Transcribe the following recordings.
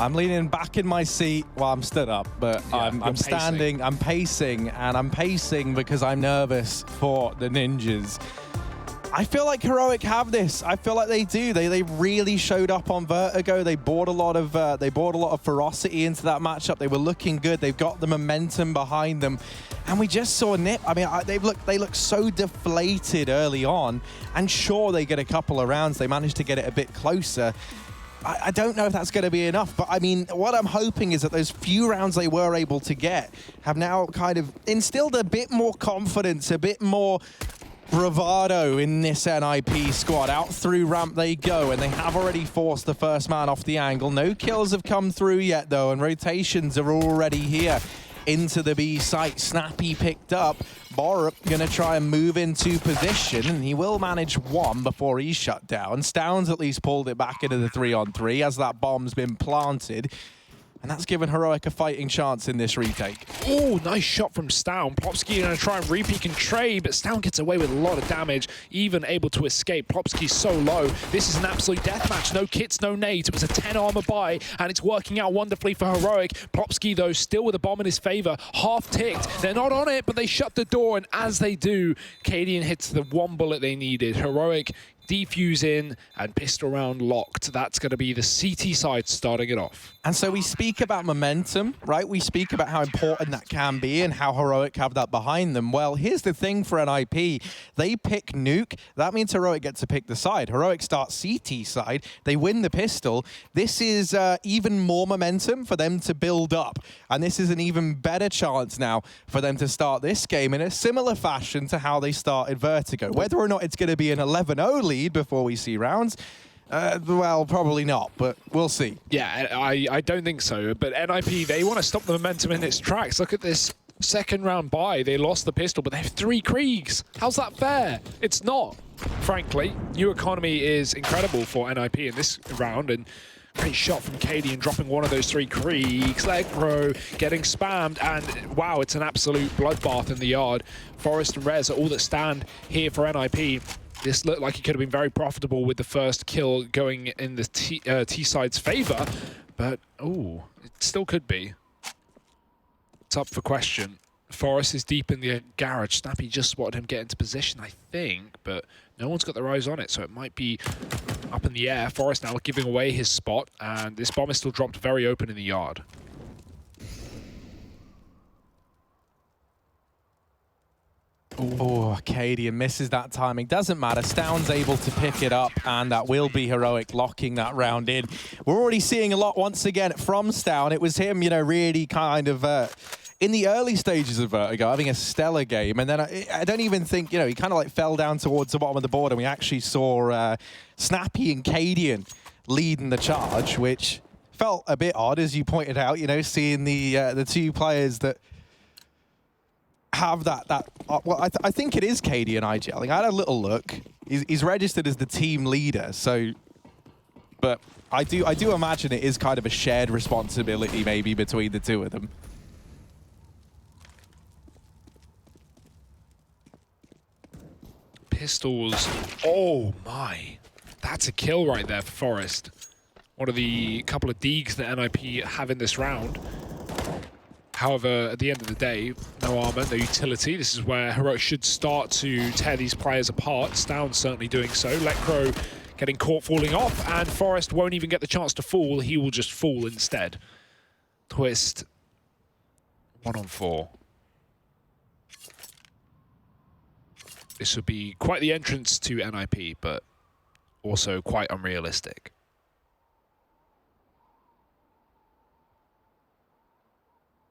I'm leaning back in my seat. Well, I'm stood up, but Yeah, I'm standing, I'm pacing, and I'm pacing because I'm nervous for the Ninjas. I feel like Heroic have this. I feel like they do. They really showed up on Vertigo. They brought a lot of ferocity into that matchup. They were looking good. They've got the momentum behind them, and we just saw Nip. I mean, they look so deflated early on, and sure, they get a couple of rounds. They managed to get it a bit closer. I don't know if that's going to be enough, but I mean, what I'm hoping is that those few rounds they were able to get have now kind of instilled a bit more confidence, a bit more bravado in this NIP squad. Out through ramp they go, and they have already forced the first man off the angle. No kills have come through yet, though, and rotations are already here into the B site. Snappy picked up. Borup gonna try and move into position, and he will manage one before he's shut down. Stoun's at least pulled it back into the 3-on-3 as that bomb's been planted. And that's given Heroic a fighting chance in this retake. Oh, nice shot from Stown. Plopsky going to try and repeat and trade, but Stown gets away with a lot of damage, even able to escape. Plopsky's so low. This is an absolute deathmatch. No kits, no nades. It was a 10 armor buy, and it's working out wonderfully for Heroic. Plopsky, though, still with a bomb in his favor. Half ticked. They're not on it, but they shut the door, and as they do, Cadian hits the one bullet they needed. Heroic defuse in and pistol round locked. That's going to be the CT side starting it off. And so we speak about momentum, right? We speak about how important that can be and how Heroic have that behind them. Well, here's the thing for NIP. They pick Nuke. That means Heroic gets to pick the side. Heroic starts CT side. They win the pistol. This is even more momentum for them to build up. And this is an even better chance now for them to start this game in a similar fashion to how they started Vertigo. Whether or not it's going to be an 11-0 lead before we see rounds, well, probably not, but we'll see. Yeah, I don't think so. But NIP, they want to stop the momentum in its tracks. Look at this second round buy. They lost the pistol, but they have 3 Kriegs. How's that fair? It's not, frankly. New economy is incredible for NIP in this round, and great shot from Cadian, dropping one of those 3 Kriegs. Leg pro getting spammed, and wow, it's an absolute bloodbath in the yard. Forest and Rez are all that stand here for NIP. This looked like it could have been very profitable with the first kill going in the T-side's favor, but oh, it still could be. It's up for question. Forest is deep in the garage. Snappy just spotted him get into position, I think, but no one's got their eyes on it, so it might be up in the air. Forest now giving away his spot, and this bomb is still dropped very open in the yard. Oh, Cadian misses that timing. Doesn't matter. Stown's able to pick it up, and that will be Heroic locking that round in. We're already seeing a lot once again from Stown. It was him, you know, really kind of in the early stages of Vertigo, having a stellar game. And then I don't even think, you know, he kind of like fell down towards the bottom of the board, and we actually saw Snappy and Cadian leading the charge, which felt a bit odd, as you pointed out, you know, seeing the 2 players that have that well, I think it is Cadian IGL. I had a little look. He's registered as the team leader, so, but I do imagine it is kind of a shared responsibility maybe between the 2 of them. Pistols. Oh my, that's a kill right there for Forest. One of the couple of deegs that NIP have in this round. However, at the end of the day, no armor, no utility. This is where Heroic should start to tear these players apart. Stown's certainly doing so. Lecro getting caught falling off, and Forest won't even get the chance to fall. He will just fall instead. Twist. 1-on-4. This would be quite the entrance to NIP, but also quite unrealistic.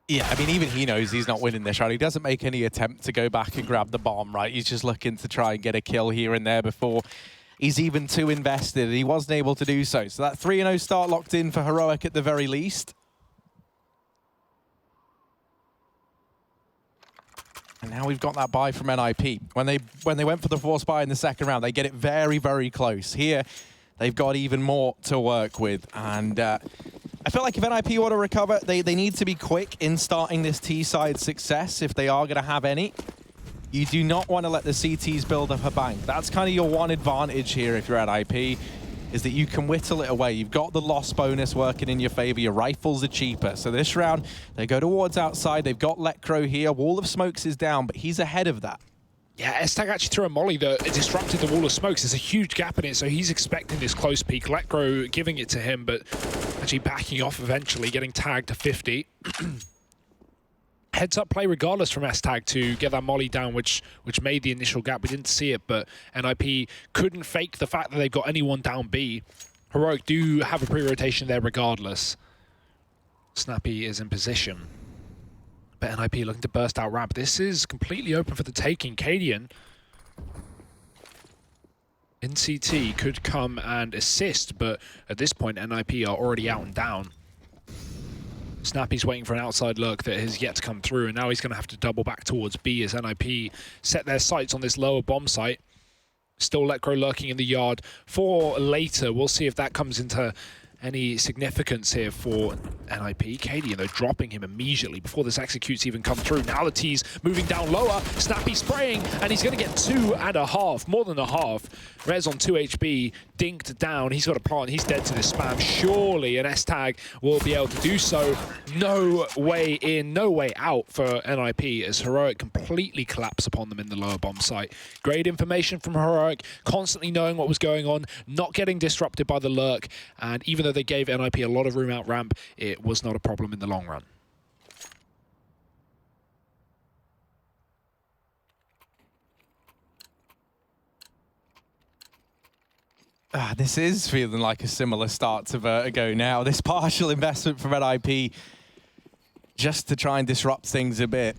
Yeah, I mean, even he knows he's not winning this round. He doesn't make any attempt to go back and grab the bomb, right? He's just looking to try and get a kill here and there before he's even too invested, and he wasn't able to do so. So that 3-0 start locked in for Heroic at the very least. And now we've got that buy from NIP. When they went for the force buy in the second round, they get it very, very close. Here, they've got even more to work with, and I feel like if NIP want to recover, they need to be quick in starting this T-side success if they are going to have any. You do not want to let the CTs build up a bank. That's kind of your one advantage here if you're at NIP. is that you can whittle it away. You've got the loss bonus working in your favor. Your rifles are cheaper. So this round, they go towards outside. They've got Lecro here. Wall of Smokes is down, but he's ahead of that. Yeah, Estag actually threw a molly that disrupted the wall of smokes. There's a huge gap in it, so he's expecting this close peek. Lecro giving it to him, but actually backing off eventually, getting tagged to 50. Heads up play regardless from Estag to get that molly down, which made the initial gap. We didn't see it, but NIP couldn't fake the fact that they've got anyone down B. Heroic do have a pre-rotation there regardless. Snappy is in position. But NIP looking to burst out ramp. This is completely open for the taking. Cadian in CT could come and assist, but at this point NIP are already out and down. Snappy's waiting for an outside look that has yet to come through, and now he's going to have to double back towards B as NIP set their sights on this lower bomb site. Still Lecro lurking in the yard for later. We'll see if that comes into any significance here for NIP. Cadian, though, dropping him immediately before this executes even come through. Now the T's moving down lower. Snappy spraying, and he's going to get 2.5, more than a half. Rez on 2 HP, dinked down. He's got a plant. He's dead to this spam. Surely an S-tag will be able to do so. No way in, no way out for NIP as Heroic completely collapse upon them in the lower bomb site. Great information from Heroic, constantly knowing what was going on, not getting disrupted by the lurk, and even though they gave NIP a lot of room out ramp, it was not a problem in the long run. This is feeling like a similar start to Vertigo now. This partial investment from NIP just to try and disrupt things a bit.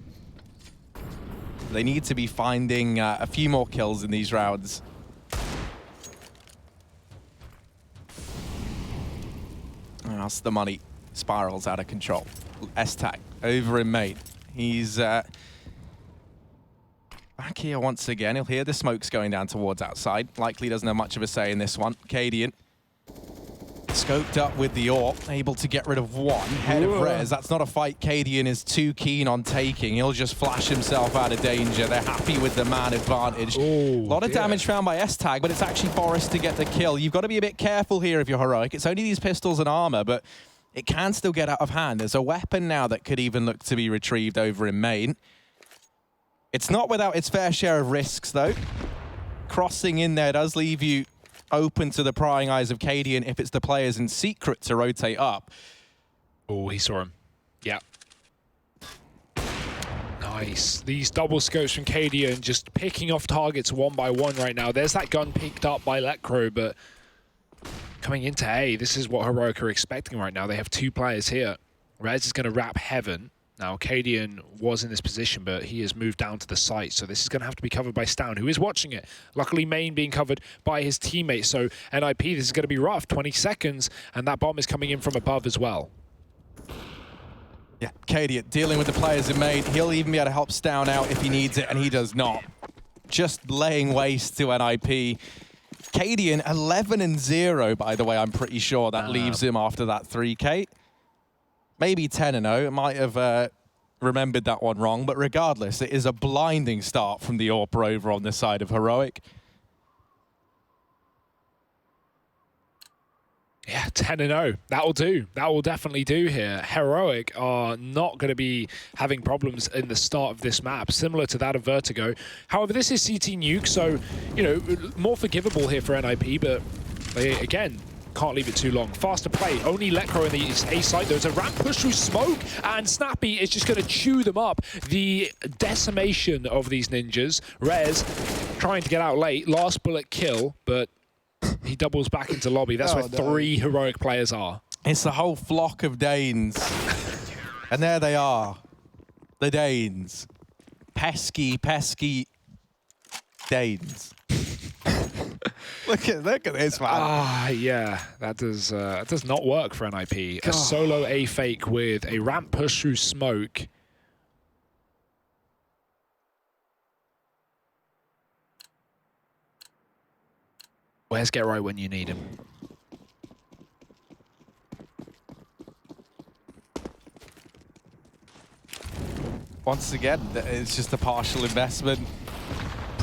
They need to be finding a few more kills in these rounds. That's the money. Spirals out of control. S-tag over in main. He's back here once again. He'll hear the smokes going down towards outside. Likely doesn't have much of a say in this one. Cadian scoped up with the AWP, able to get rid of one. Head of Rez. That's not a fight Cadian is too keen on taking. He'll just flash himself out of danger. They're happy with the man advantage. A lot of damage found by S-tag, but it's actually Forrest to get the kill. You've got to be a bit careful here if you're Heroic. It's only these pistols and armor, but it can still get out of hand. There's a weapon now that could even look to be retrieved over in main. It's not without its fair share of risks, though. Crossing in there does leave you open to the prying eyes of Cadian if it's the players in secret to rotate up. Oh, he saw him. Yeah. Nice. These double scopes from Cadian just picking off targets one by one right now. There's that gun picked up by Lecro, but coming into A, this is what Heroic are expecting right now. They have two players here. Rez is going to wrap Heaven. Now, Cadian was in this position, but he has moved down to the site, so this is going to have to be covered by Stown, who is watching it. Luckily, main being covered by his teammates, so NIP, this is going to be rough. 20 seconds, and that bomb is coming in from above as well. Yeah, Cadian dealing with the players in main. He'll even be able to help Stown out if he needs it, and he does not. Just laying waste to NIP. Cadian, 11-0, by the way, I'm pretty sure that leaves him after that 3K. Maybe 10-0. It might have remembered that one wrong, but regardless, it is a blinding start from the AWP over on the side of Heroic. Yeah, 10-0. That'll do. That will definitely do here. Heroic are not going to be having problems in the start of this map, similar to that of Vertigo. However, this is CT Nuke, so, you know, more forgivable here for NIP, but they, again, can't leave it too long. Faster play. Only Lecro in the A site. There's a ramp push through smoke, and Snappy is just going to chew them up. The decimation of these ninjas. Rez trying to get out late. Last bullet kill, but he doubles back into lobby. That's where three Heroic players are. It's the whole flock of Danes. And there they are. The Danes. Pesky, pesky Danes. Look at this, man. Yeah, that does not work for NIP. God. A solo A fake with a ramp push through smoke. Where's Get Right when you need him? Once again, it's just a partial investment.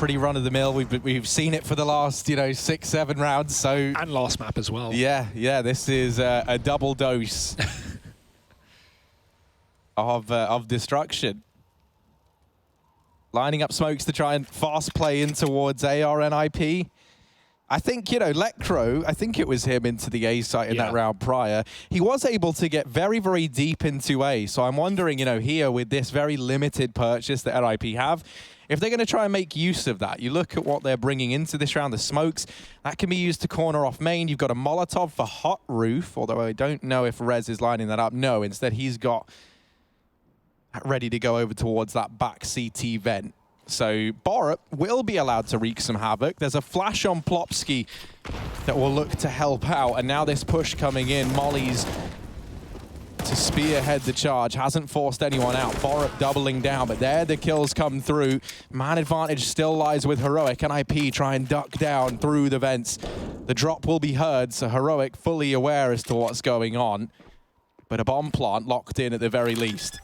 pretty run-of-the-mill. We've seen it for the last, 6, 7 rounds. So And last map as well. yeah, this is a double dose of destruction. Lining up smokes to try and fast play in towards ARNIP. I think, Lecro, I think it was him into the A site in that round prior. He was able to get very, very deep into A. So I'm wondering, here with this very limited purchase that NIP have, if they're going to try and make use of that. You look at what they're bringing into this round, the smokes, that can be used to corner off main. You've got a Molotov for Hot Roof, although I don't know if Rez is lining that up. No, instead he's got ready to go over towards that back CT vent. So Borup will be allowed to wreak some havoc. There's a flash on Plopsky that will look to help out. And now this push coming in, Molly's to spearhead the charge. Hasn't forced anyone out. Borup doubling down, but there the kills come through. Man advantage still lies with Heroic. NIP try and duck down through the vents. The drop will be heard, so Heroic fully aware as to what's going on. But a bomb plant locked in at the very least.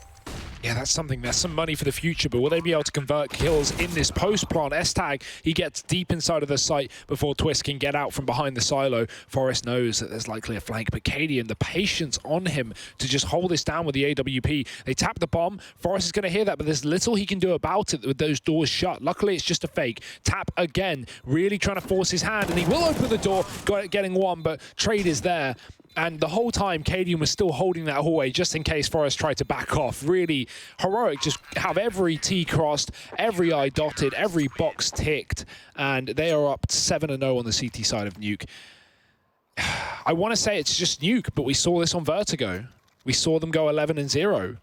Yeah, that's something. That's some money for the future, but will they be able to convert kills in this post-plant? S-Tag, he gets deep inside of the site before Twist can get out from behind the silo. Forrest knows that there's likely a flank, but Katie and the patience on him to just hold this down with the AWP. They tap the bomb. Forrest is going to hear that, but there's little he can do about it with those doors shut. Luckily, it's just a fake. Tap again, really trying to force his hand, and he will open the door, getting one, but Trade is there. And the whole time, Cadian was still holding that hallway just in case Forrest tried to back off. Really, Heroic just have every T crossed, every I dotted, every box ticked, and they are up 7-0 on the CT side of Nuke. I want to say it's just Nuke, but we saw this on Vertigo. We saw them go 11-0.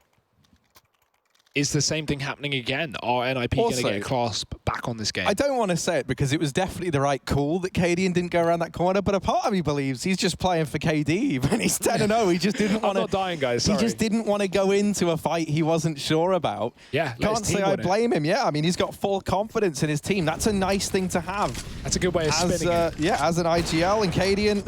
Is the same thing happening again? Are NIP going to get a clasp back on this game? I don't want to say it because it was definitely the right call that Cadian didn't go around that corner, but a part of me believes he's just playing for KD. When he's 10-0, he just didn't want to... I'm not dying, guys, sorry. He just didn't want to go into a fight he wasn't sure about. Yeah, can't say I blame him. Yeah, I mean, he's got full confidence in his team. That's a nice thing to have. That's a good way of spinning it. Yeah, as an IGL, and Cadian,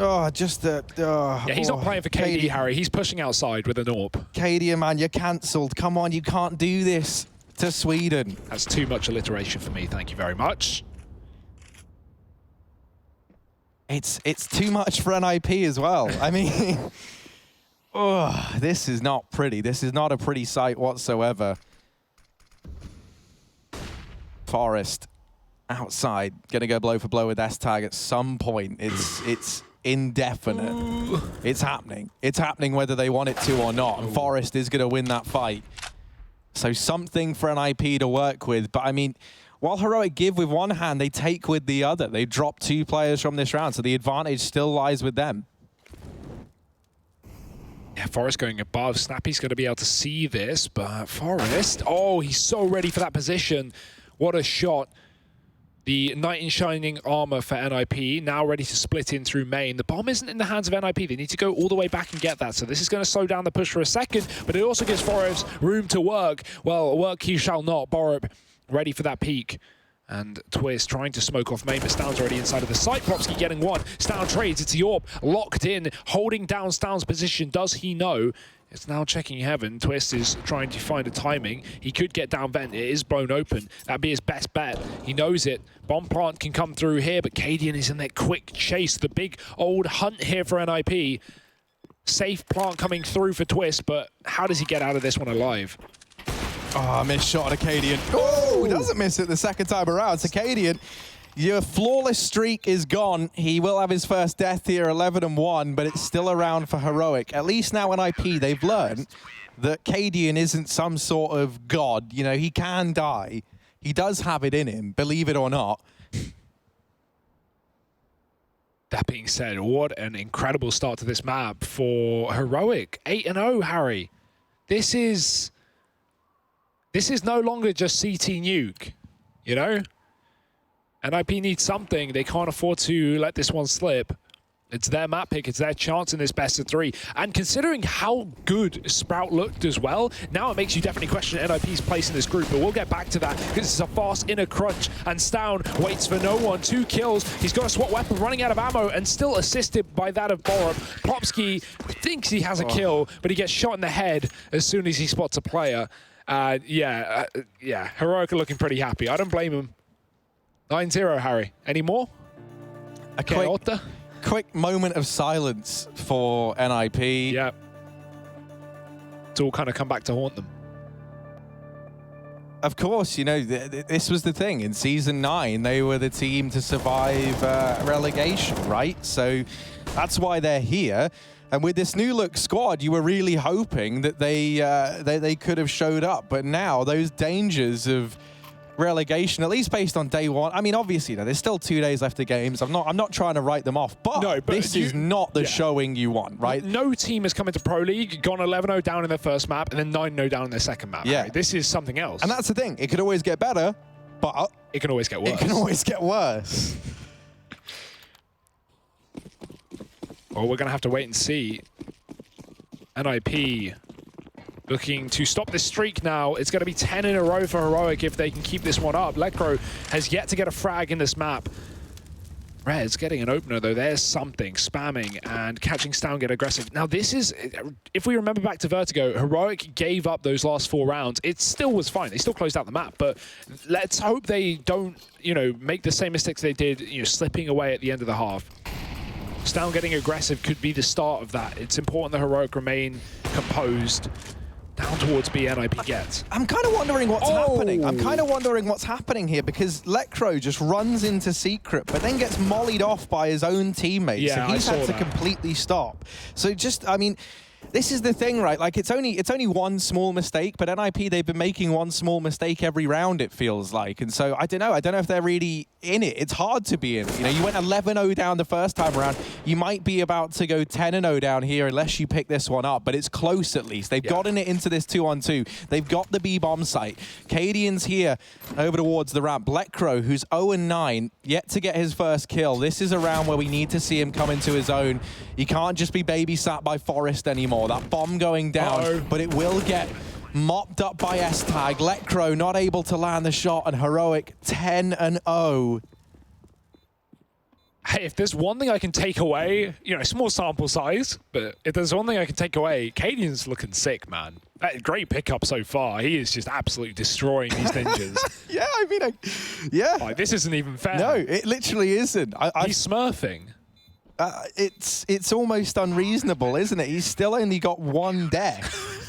yeah, he's not playing for KD, Harry. He's pushing outside with an AWP. Cadian, man, you're cancelled. Come on, you can't do this to Sweden. That's too much alliteration for me, thank you very much. It's too much for NIP as well. I mean, this is not pretty. This is not a pretty sight whatsoever. Forrest outside, gonna go blow for blow with S-Tag at some point. It's indefinite. Ooh. It's happening. It's happening whether they want it to or not. And Forrest is gonna win that fight. So something for NIP to work with. But I mean, while Heroic give with one hand, they take with the other. They drop 2 players from this round, so the advantage still lies with them. Yeah, Forrest going above. Snappy's going to be able to see this, but Forrest, oh, he's so ready for that position. What a shot. The Knight in Shining armor for NIP, now ready to split in through main. The bomb isn't in the hands of NIP. They need to go all the way back and get that. So this is going to slow down the push for a second, but it also gives Forrest room to work. Well, work he shall not. Borup ready for that peak. And Twist trying to smoke off main, but Stown's already inside of the site. Plopsky getting one. Stown trades. It's Yorp locked in, holding down Stown's position. Does he know? It's now checking heaven. Twist is trying to find a timing. He could get down vent. It is blown open. That'd be his best bet. He knows it. Bomb plant can come through here, but Cadian is in that quick chase. The big old hunt here for NIP. Safe plant coming through for Twist, but how does he get out of this one alive? Oh, missed shot at Cadian. Oh, he doesn't miss it the second time around. So Cadian, your flawless streak is gone. He will have his first death here, 11-1, but it's still around for Heroic. At least now in IP, they've learned that Cadian isn't some sort of god. You know, he can die. He does have it in him, believe it or not. That being said, what an incredible start to this map for Heroic. 8-0, Harry. This is no longer just CT Nuke, you know? NIP needs something. They can't afford to let this one slip. It's their map pick. It's their chance in this best of 3. And considering how good Sprout looked as well, now it makes you definitely question NIP's place in this group. But we'll get back to that because it's a fast inner crunch. And Stown waits for no one. 2 kills. He's got a SWAT weapon running out of ammo and still assisted by that of Borup. Plopsky thinks he has a kill, but he gets shot in the head as soon as he spots a player. Yeah, Heroic are looking pretty happy. I don't blame him. 9-0, Harry. Any more? A quick moment of silence for NIP. Yeah. It's all kind of come back to haunt them. Of course, you know, this was the thing. In Season 9, they were the team to survive relegation, right? So that's why they're here. And with this new look squad, you were really hoping that they could have showed up. But now those dangers of relegation, at least based on day one. I mean, obviously, there's still 2 days left of games. I'm not trying to write them off, but, no, but this is not the showing you want, right? No team has come into Pro League, gone 11-0 down in their first map, and then 9-0 down in their second map. Yeah. Right? This is something else. And that's the thing. It could always get better, but it can always get worse. It can always get worse. Well, we're going to have to wait and see. NIP looking to stop this streak now. It's going to be 10 in a row for Heroic if they can keep this one up. Lecro has yet to get a frag in this map. Red's getting an opener, though. There's something. Spamming and catching Stown get aggressive. Now, this is... If we remember back to Vertigo, Heroic gave up those last 4 rounds. It still was fine. They still closed out the map. But let's hope they don't, you know, make the same mistakes they did, you know, slipping away at the end of the half. Stown getting aggressive could be the start of that. It's important that Heroic remain composed. Down towards B, NIP gets. I'm kind of wondering what's happening. I'm kind of wondering what's happening here because Lecro just runs into Secret, but then gets mollied off by his own teammates. Yeah, so he's had to completely stop. So just, I mean, this is the thing, right? Like it's only one small mistake, but NIP, they've been making one small mistake every round, it feels like. And so I don't know if they're really in it. It's hard to be in it. You know, you went 11-0 down the first time around. You might be about to go 10-0 down here unless you pick this one up, but it's close at least. They've gotten it into this 2-on-2. They've got the B-bomb site. Cadian's here over towards the ramp. Lecro, who's 0-9, yet to get his first kill. This is a round where we need to see him come into his own. He can't just be babysat by Forest anymore. That bomb going down, but it will get mopped up by S-Tag. Lecro not able to land the shot, and Heroic 10-0. Hey, if there's one thing I can take away, you know, small sample size, but if there's one thing I can take away, Cadian's looking sick, man. Great pickup so far. He is just absolutely destroying these ninjas. Yeah, I mean, yeah. Like, this isn't even fair. No, it literally isn't. He's smurfing. It's almost unreasonable, isn't it? He's still only got 1 death.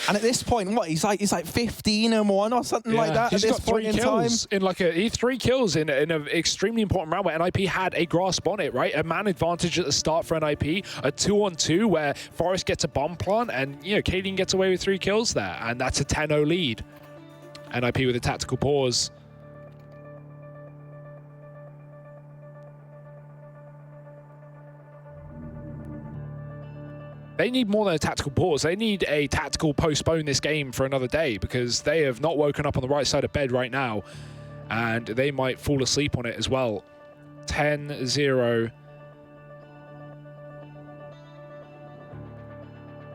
And at this point, what, he's like 15-1 or something like that. He's at this got point 3 in kills time. In like a 3 kills in an extremely important round where NIP had a grasp on it, right? A man advantage at the start for NIP, a 2-on-2 where Forest gets a bomb plant, and you know, Cadian gets away with 3 kills there, and that's a 10-0 lead. NIP with a tactical pause. They need more than a tactical pause. They need a tactical postpone this game for another day because they have not woken up on the right side of bed right now, and they might fall asleep on it as well. 10-0.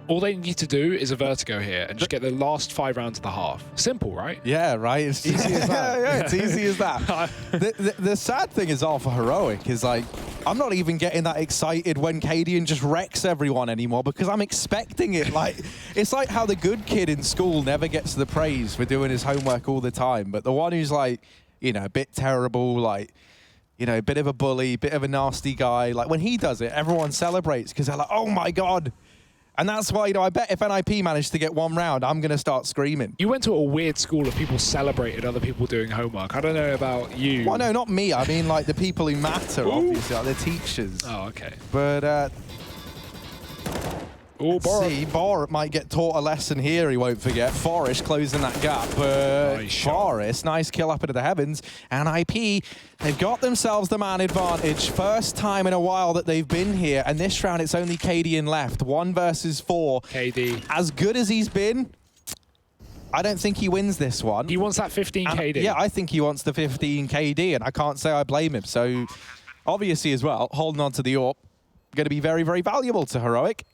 All they need to do is a Vertigo here and just get the last 5 rounds of the half. Simple, right? Yeah, right. It's easy as that. Yeah, it's easy as that. The sad thing is all for Heroic is like, I'm not even getting that excited when Cadian just wrecks everyone anymore because I'm expecting it. Like, it's like how the good kid in school never gets the praise for doing his homework all the time, but the one who's like, you know, a bit terrible, like, you know, a bit of a bully, bit of a nasty guy, like when he does it, everyone celebrates because they're like, oh my God. And that's why, you know, I bet if NIP managed to get 1 round, I'm going to start screaming. You went to a weird school of people celebrated other people doing homework. I don't know about you. Well, no, not me. I mean, like, the people who matter, obviously, like the teachers. Oh, okay. But, Borat. see, Borat might get taught a lesson here he won't forget. Forest closing that gap. Forest, nice kill up into the heavens. And NIP, they've got themselves the man advantage. First time in a while that they've been here. And this round, it's only Cadian left. 1 versus 4. KD. As good as he's been, I don't think he wins this one. He wants that 15 and, KD. Yeah, I think he wants the 15 KD, and I can't say I blame him. So, obviously as well, holding on to the AWP, going to be very, very valuable to Heroic.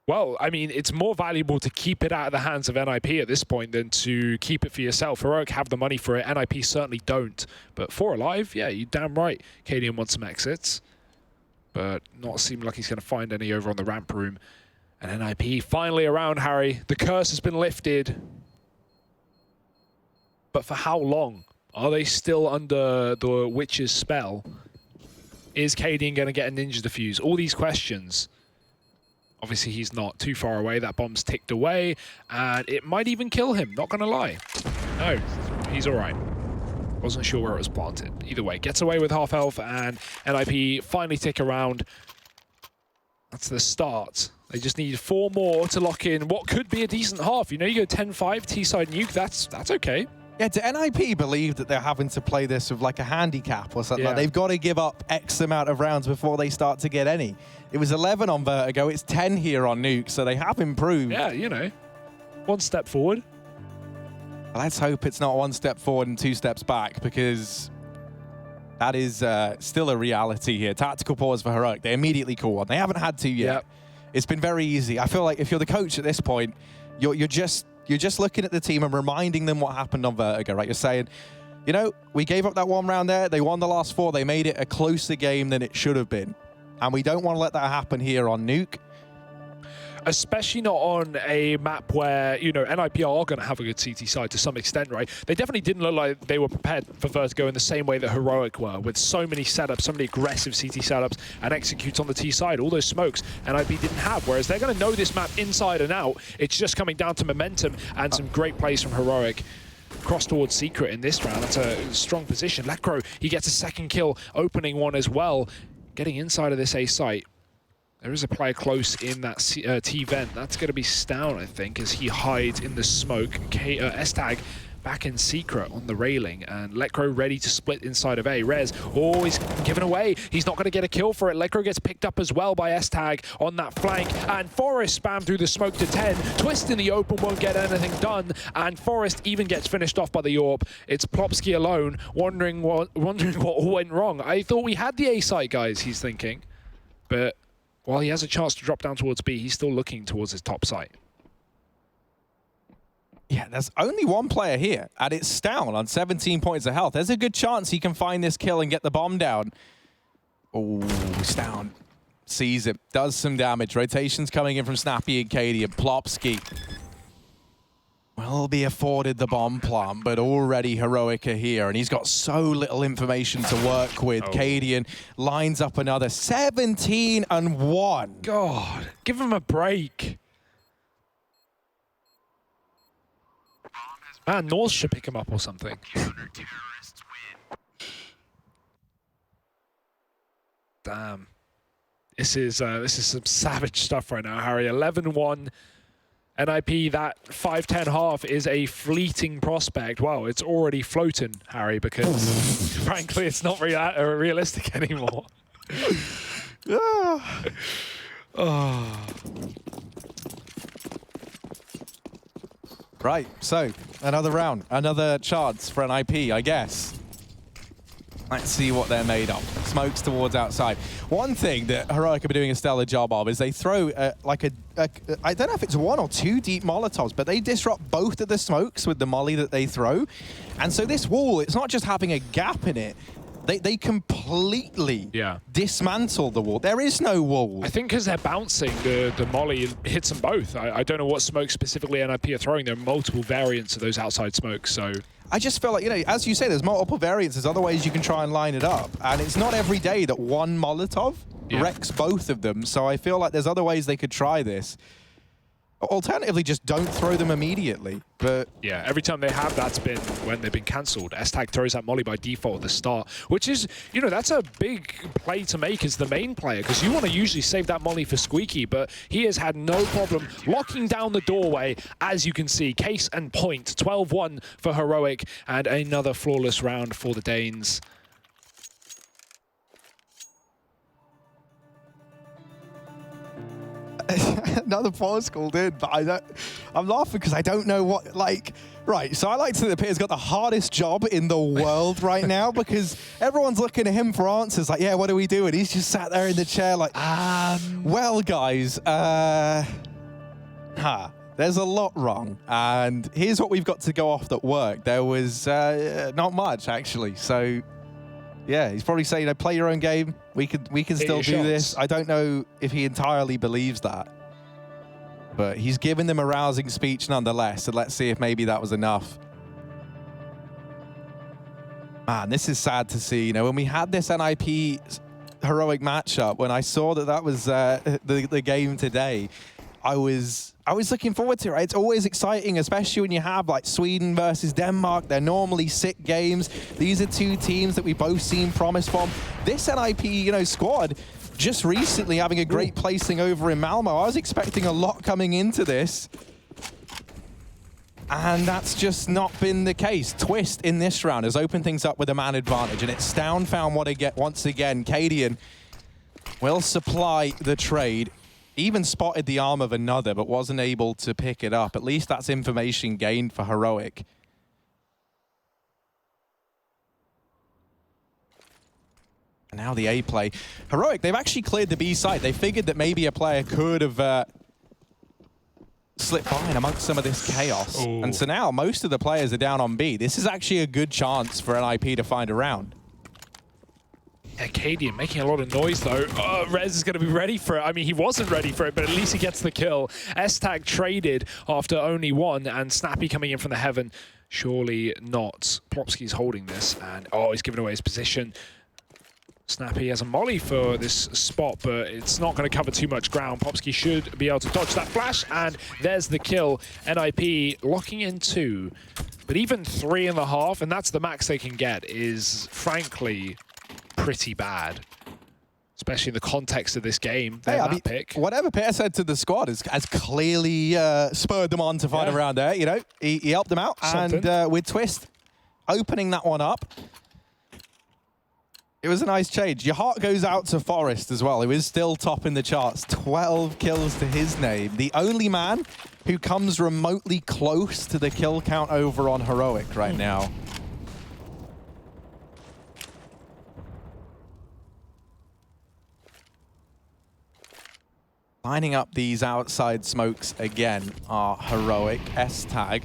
Well, I mean, it's more valuable to keep it out of the hands of NIP at this point than to keep it for yourself. Heroic have the money for it. NIP certainly don't. But 4 alive, yeah, you're damn right. Cadian wants some exits, but not seeming like he's going to find any over on the ramp room. And NIP finally around, Harry. The curse has been lifted. But for how long? Are they still under the Witch's spell? Is Cadian going to get a Ninja Defuse? All these questions. Obviously, he's not too far away. That bomb's ticked away, and it might even kill him, not going to lie. No, he's all right. Wasn't sure where it was planted. Either way, gets away with half health, and NIP finally tick around. That's the start. They just need 4 more to lock in what could be a decent half. You know, you go 10-5, T-side nuke, that's okay. Yeah, do NIP believe that they're having to play this with like a handicap or something? Yeah. Like they've got to give up X amount of rounds before they start to get any. It was 11 on Vertigo, it's 10 here on Nuke, so they have improved. Yeah, you know, 1 step forward. Let's hope it's not 1 step forward and 2 steps back, because that is still a reality here. Tactical pause for Heroic. They immediately call one. They haven't had to yet. Yep. It's been very easy. I feel like if you're the coach at this point, you're just looking at the team and reminding them what happened on Vertigo, right? You're saying, you know, we gave up that 1 round there. They won the last 4. They made it a closer game than it should have been. And we don't want to let that happen here on Nuke. Especially not on a map where, you know, NIP are going to have a good CT side to some extent, right? They definitely didn't look like they were prepared for Vertigo in the same way that Heroic were, with so many setups, so many aggressive CT setups, and executes on the T side. All those smokes NIP didn't have, whereas they're going to know this map inside and out. It's just coming down to momentum and some great plays from Heroic. Cross towards Secret in this round. That's a strong position. Lekro, he gets a 2nd kill, opening one as well. Getting inside of this A site. There is a player close in that T-vent. That's going to be Stown, I think, as he hides in the smoke. S-Tag back in Secret on the railing, and Lekro ready to split inside of A. Rez, oh, he's given away. He's not going to get a kill for it. Lekro gets picked up as well by S-Tag on that flank, and Forest spam through the smoke to 10. Twist in the open won't get anything done, and Forest even gets finished off by the AWP. It's Plopsky alone, wondering what all went wrong. I thought we had the A site, guys, he's thinking. But while he has a chance to drop down towards B, he's still looking towards his top site. Yeah, there's only 1 player here, and it's Stown on 17 points of health. There's a good chance he can find this kill and get the bomb down. Oh, Stown sees it, does some damage. Rotations coming in from Snappy and Cadian. Plopsky will be afforded the bomb plant, but already Heroic are here, and he's got so little information to work with. Oh. Cadian lines up another 17-1. God, give him a break. Man, North should pick him up or something. Damn. This is some savage stuff right now, Harry. 11-1. NIP, that 5-10 half is a fleeting prospect. Wow, it's already floating, Harry, because frankly, it's not realistic anymore. Oh. Right, so another round, another chance for NIP, I guess. Let's see what they're made of. Smokes towards outside. One thing that Heroic have been doing a stellar job of is they throw like I don't know if it's 1 or 2 deep Molotovs, but they disrupt both of the smokes with the molly that they throw. And so this wall, it's not just having a gap in it. They completely dismantle the wall. There is no wall. I think because they're bouncing, the molly hits them both. I don't know what smoke specifically NIP are throwing. There are multiple variants of those outside smokes, so... I just feel like, you know, as you say, there's multiple variants. There's other ways you can try and line it up. And it's not every day that 1 Molotov wrecks both of them. So I feel like there's other ways they could try this. Alternatively, just don't throw them immediately. But yeah, every time they have, that's been when they've been cancelled. S-Tag throws that molly by default at the start, which is, you know, that's a big play to make as the main player, because you want to usually save that molly for Squeaky, but he has had no problem locking down the doorway, as you can see. Case and point, 12-1 for Heroic, and another flawless round for the Danes. Another pause called in, but I'm laughing because I don't know what, like, right, so I like to think that Peter's got the hardest job in the world right now, because everyone's looking at him for answers, like, yeah, what do we do? And he's just sat there in the chair like, well, guys, there's a lot wrong, and here's what we've got to go off that worked. There was not much, actually, so... yeah, he's probably saying, you know, play your own game. We can still do this. I don't know if he entirely believes that. But he's given them a rousing speech nonetheless, so let's see if maybe that was enough. Man, this is sad to see. You know, when we had this NIP heroic matchup, when I saw that that was the game today, I was looking forward to it. Right? It's always exciting, especially when you have like Sweden versus Denmark. They're normally sick games. These are two teams that we both seen promise from. This NIP, you know, squad just recently having a great placing over in Malmo. I was expecting a lot coming into this, and that's just not been the case. Twist in this round has opened things up with a man advantage, and it's Stown found what once again. Cadian will supply the trade. Even spotted the arm of another, but wasn't able to pick it up. At least that's information gained for Heroic. And now the A play. Heroic, they've actually cleared the B side. They figured that maybe a player could have slipped by in amongst some of this chaos. Ooh. And so now most of the players are down on B. This is actually a good chance for NIP to find a round. Cadian making a lot of noise though. Rez is going to be ready for it. I mean, he wasn't ready for it, but at least he gets the kill. S-Tag traded after only one, and Snappy coming in from the heaven. Surely not. Plopsky's holding this, and he's giving away his position. Snappy has a molly for this spot, but it's not going to cover too much ground. Plopsky should be able to dodge that flash, and there's the kill. NIP locking in 2, but even 3.5, and that's the max they can get, is frankly pretty bad, especially in the context of this game. Hey, I mean, pick. Whatever Peter said to the squad has clearly spurred them on to find a round there. You know, he helped them out. Something. And with Twist opening that one up, it was a nice change. Your heart goes out to Forest as well, who is still top in the charts. 12 kills to his name. The only man who comes remotely close to the kill count over on Heroic right now. Lining up these outside smokes again are Heroic. S-Tag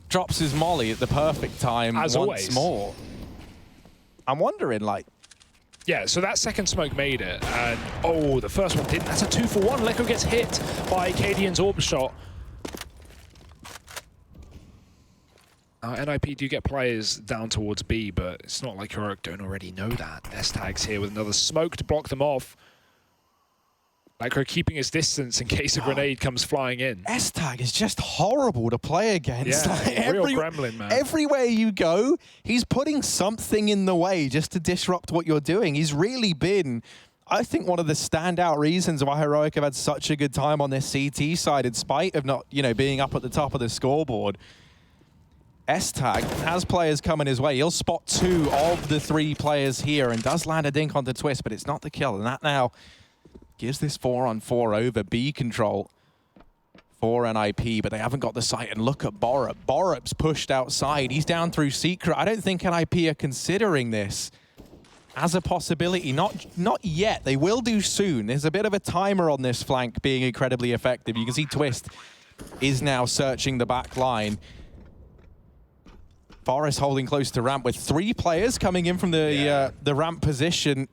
drops his molly at the perfect time as once always. More. I'm wondering, like... Yeah, so that second smoke made it, and the first one didn't. That's a 2-for-1. Leko gets hit by Cadian's orb shot. NIP do get players down towards B, but it's not like Heroic don't already know that. S-Tag's here with another smoke to block them off. Leko keeping his distance in case a grenade comes flying in. S-Tag is just horrible to play against. Yeah, like real gremlin, man. Everywhere you go, he's putting something in the way just to disrupt what you're doing. He's really been, I think, one of the standout reasons why Heroic have had such a good time on this CT side, in spite of not, you know, being up at the top of the scoreboard. S-Tag has players coming his way. He'll spot 2 of the 3 players here and does land a dink onto Twist, but it's not the kill. And that now gives this 4-on-4 over B control for NIP, but they haven't got the sight. And look at Borup. Borup's pushed outside. He's down through Secret. I don't think NIP are considering this as a possibility. Not yet. They will do soon. There's a bit of a timer on this flank being incredibly effective. You can see Twist is now searching the back line. Forest holding close to ramp with 3 players coming in from the ramp position.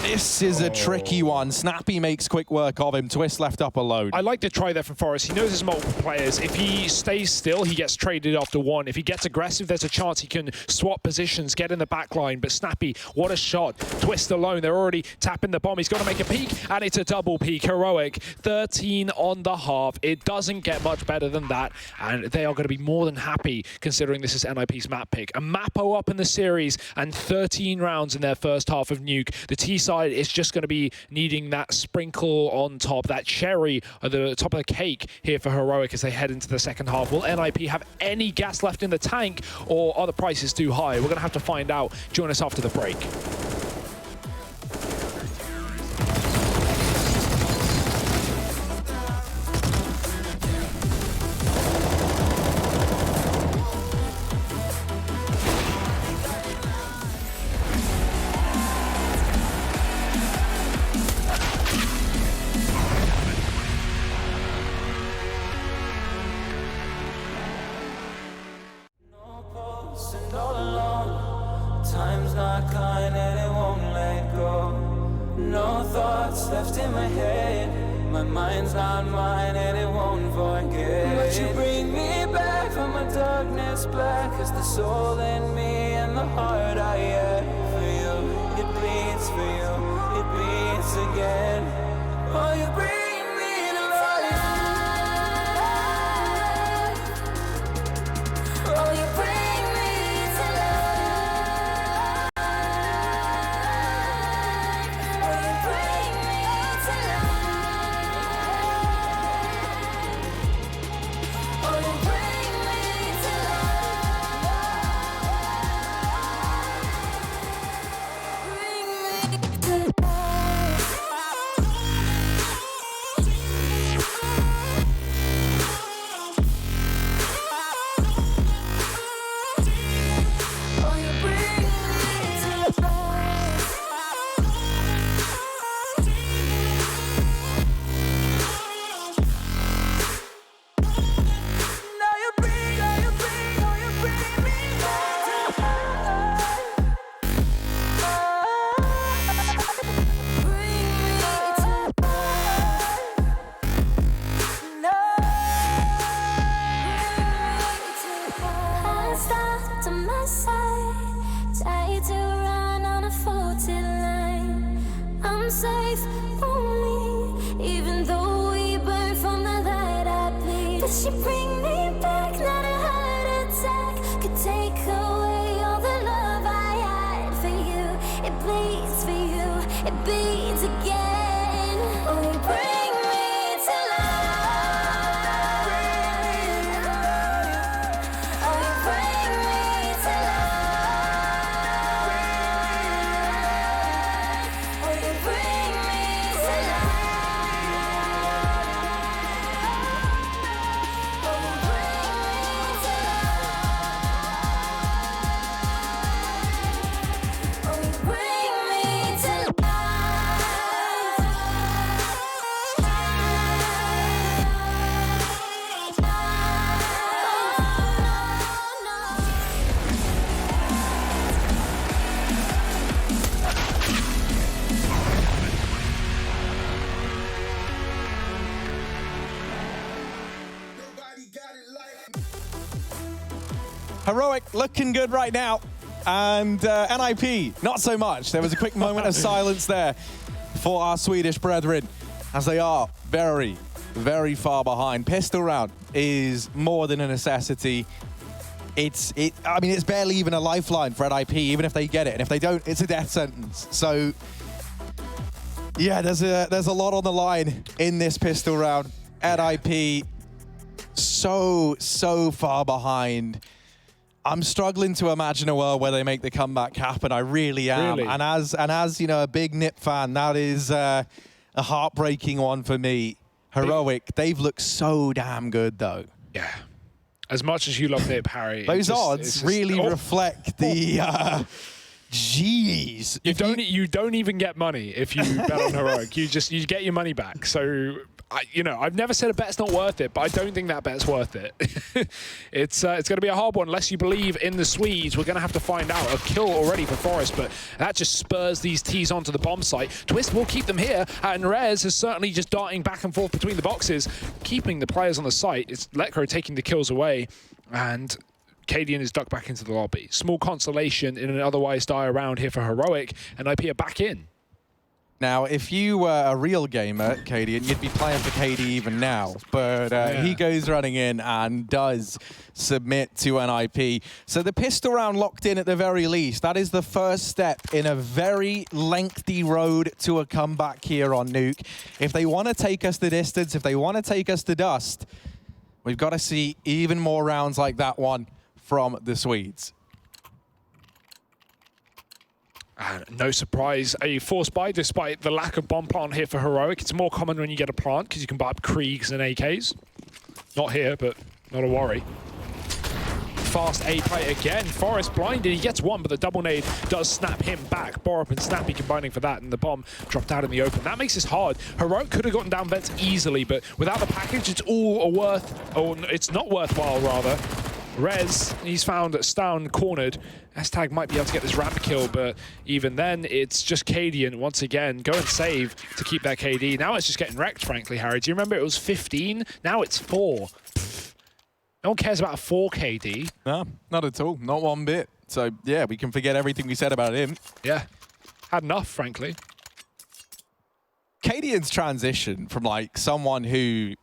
This is a tricky one. Snappy makes quick work of him. Twist left up alone. I like the try there from Forest. He knows there's multiple players. If he stays still, he gets traded after 1. If he gets aggressive, there's a chance he can swap positions, get in the back line. But Snappy, what a shot. Twist alone. They're already tapping the bomb. He's got to make a peek, and it's a double peek. Heroic, 13 on the half. It doesn't get much better than that, and they are going to be more than happy considering this is NIP's map pick. A Mappo up in the series and 13 rounds in their first half of Nuke. The T side is just going to be needing that sprinkle on top, that cherry at the top of the cake here for Heroic as they head into the second half. Will NIP have any gas left in the tank, or are the prices too high? We're going to have to find out. Join us after the break. Left in my head, my mind's not mine and it won't forget. But you bring me back from my dark. darkness black as the soul in me and the heart I have for you. It bleeds for you, it beats again. Oh, you bring me to life. Oh, you bring me to life. Oh, you bring me to life. Oh, you bring me to life. Bring me to Oh, you bring me to life. Now you bring me to life. Bring me to life. Stop to my side, tied to run on a faulty line. I'm safe only, even though we burn from the light I bleed. Did she bring me back? Not a heart attack could take away all the love I had for you. It bleeds for you, it bleeds again. Oh, you bring me to life. Oh, you bring me to life. Oh, you bring me to life. Oh, you bring me to life. Oh, you bring me to life. Heroic looking good right now. And NIP, not so much. There was a quick moment of silence there for our Swedish brethren, as they are very, very far behind. Pistol round is more than a necessity. I mean, it's barely even a lifeline for NIP, even if they get it. And if they don't, it's a death sentence. So, yeah, there's a lot on the line in this pistol round. NIP, so far behind. I'm struggling to imagine a world where they make the comeback happen. I really am. Really? And as you know, a big NIP fan, that is a heartbreaking one for me. Heroic, they've looked so damn good though. Yeah. As much as you love NIP, Harry. Those odds really reflect the jeez. You don't even get money if you bet on Heroic. You get your money back. So I've never said a bet's not worth it, but I don't think that bet's worth it. It's going to be a hard one unless you believe in the Swedes. We're going to have to find out. A kill already for Forest, but that just spurs these T's onto the bomb site. Twist will keep them here, and Rez is certainly just darting back and forth between the boxes, keeping the players on the site. It's Letcro taking the kills away, and Cadian is ducked back into the lobby. Small consolation in an otherwise dire round here for Heroic, and IP are back in. Now, if you were a real gamer, Cadian, you'd be playing for KD even now. But he goes running in and does submit to NIP. So the pistol round locked in at the very least. That is the first step in a very lengthy road to a comeback here on Nuke. If they want to take us the distance, if they want to take us to dust, we've got to see even more rounds like that one from the Swedes. No surprise, a force buy despite the lack of bomb plant here for Heroic. It's more common when you get a plant because you can buy up Kriegs and AKs. Not here, but not a worry. Fast A play again. Forest blinded, he gets one, but the double nade does snap him back. Borup and Snappy combining for that, and the bomb dropped out in the open. That makes this hard. Heroic could have gotten down vents easily, but without the package, it's it's not worthwhile, rather. Rez, he's found Stown cornered. S-Tag might be able to get this ramp kill, but even then, it's just Cadian once again. Go and save to keep that KD. Now it's just getting wrecked, frankly, Harry. Do you remember it was 15? Now it's 4. No one cares about a 4 KD. No, not at all. Not one bit. So, yeah, we can forget everything we said about him. Yeah. Had enough, frankly. Cadian's transition from, like, someone who,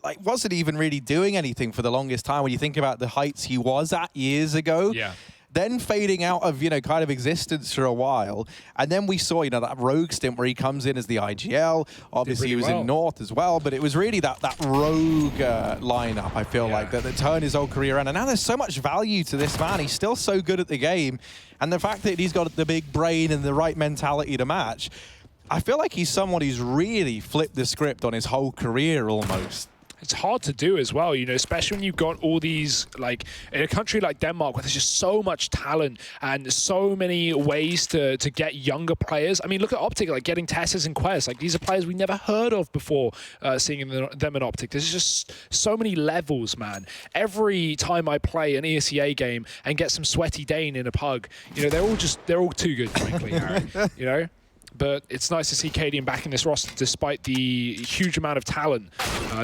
like, wasn't even really doing anything for the longest time when you think about the heights he was at years ago. Yeah. Then fading out of, you know, kind of existence for a while. And then we saw, you know, that rogue stint where he comes in as the IGL. Obviously, he was in North as well. But it was really that rogue lineup, I feel like, that turned his whole career around. And now there's so much value to this man. He's still so good at the game. And the fact that he's got the big brain and the right mentality to match, I feel like he's someone who's really flipped the script on his whole career almost. It's hard to do as well, you know, especially when you've got all these, like, in a country like Denmark where there's just so much talent and so many ways to get younger players. I mean, look at Optic, like getting Tesses and Quest. Like, these are players we never heard of before seeing them in Optic. There's just so many levels, man. Every time I play an ESEA game and get some sweaty Dane in a pug, you know, they're all too good, frankly, Harry, you know? But it's nice to see Cadian back in this roster despite the huge amount of talent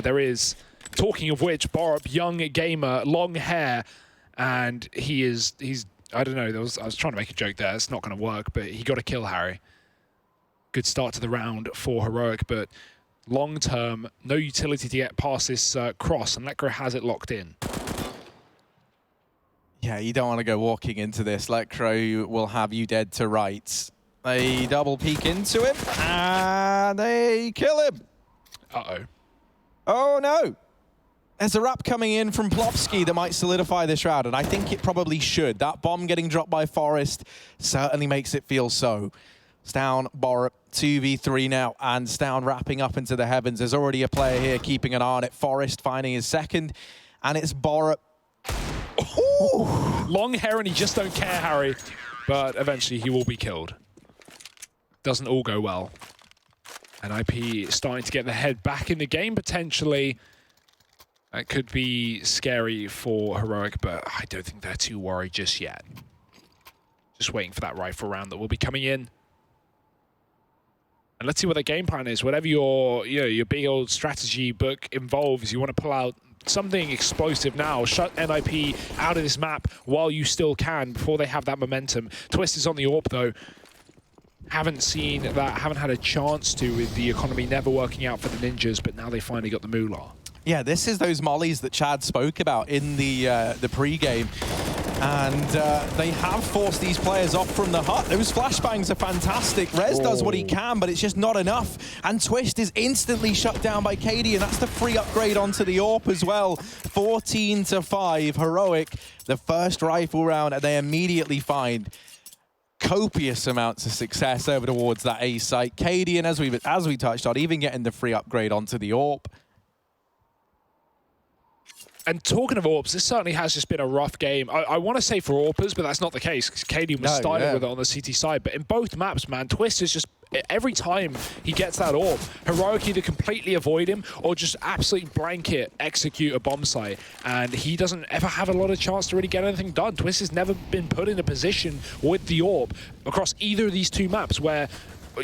there is. Talking of which, Borup, young gamer, long hair, and he's I don't know, I was trying to make a joke there. It's not going to work, but he got a kill, Harry. Good start to the round for Heroic, but long term, no utility to get past this cross, and Lekro has it locked in. Yeah, you don't want to go walking into this. Lekro will have you dead to rights. They double peek into him, and they kill him. Uh-oh. Oh, no. There's a wrap coming in from Plopsky that might solidify this round, and I think it probably should. That bomb getting dropped by Forest certainly makes it feel so. Stown, Borup, 2v3 now, and Stown wrapping up into the heavens. There's already a player here keeping an eye on it. Forest finding his second, and it's Borup. Ooh. Long hair, and he just don't care, Harry. But eventually he will be killed. Doesn't all go well. And IP starting to get the head back in the game, potentially. That could be scary for Heroic, but I don't think they're too worried just yet. Just waiting for that rifle round that will be coming in. And let's see what their game plan is. Whatever your big old strategy book involves, you want to pull out something explosive now. Shut NIP out of this map while you still can before they have that momentum. Twist is on the AWP, though. Haven't seen that, haven't had a chance to with the economy never working out for the Ninjas, but now they finally got the moolah. Yeah, this is those mollies that Chad spoke about in the pre-game. And they have forced these players off from the hut. Those flashbangs are fantastic. Rez does what he can, but it's just not enough. And Twist is instantly shut down by KD, and that's the free upgrade onto the AWP as well. 14-5, Heroic, the first rifle round, and they immediately find copious amounts of success over towards that A site. KD, and as we touched on, even getting the free upgrade onto the AWP. And talking of AWPs, this certainly has just been a rough game. I want to say for AWPers, but that's not the case, because KD was styling with it on the CT side. But in both maps, man, Twist is just, every time he gets that AWP, Heroic either completely avoid him or just absolutely blanket execute a bomb site. And he doesn't ever have a lot of chance to really get anything done. Twist has never been put in a position with the AWP across either of these two maps where,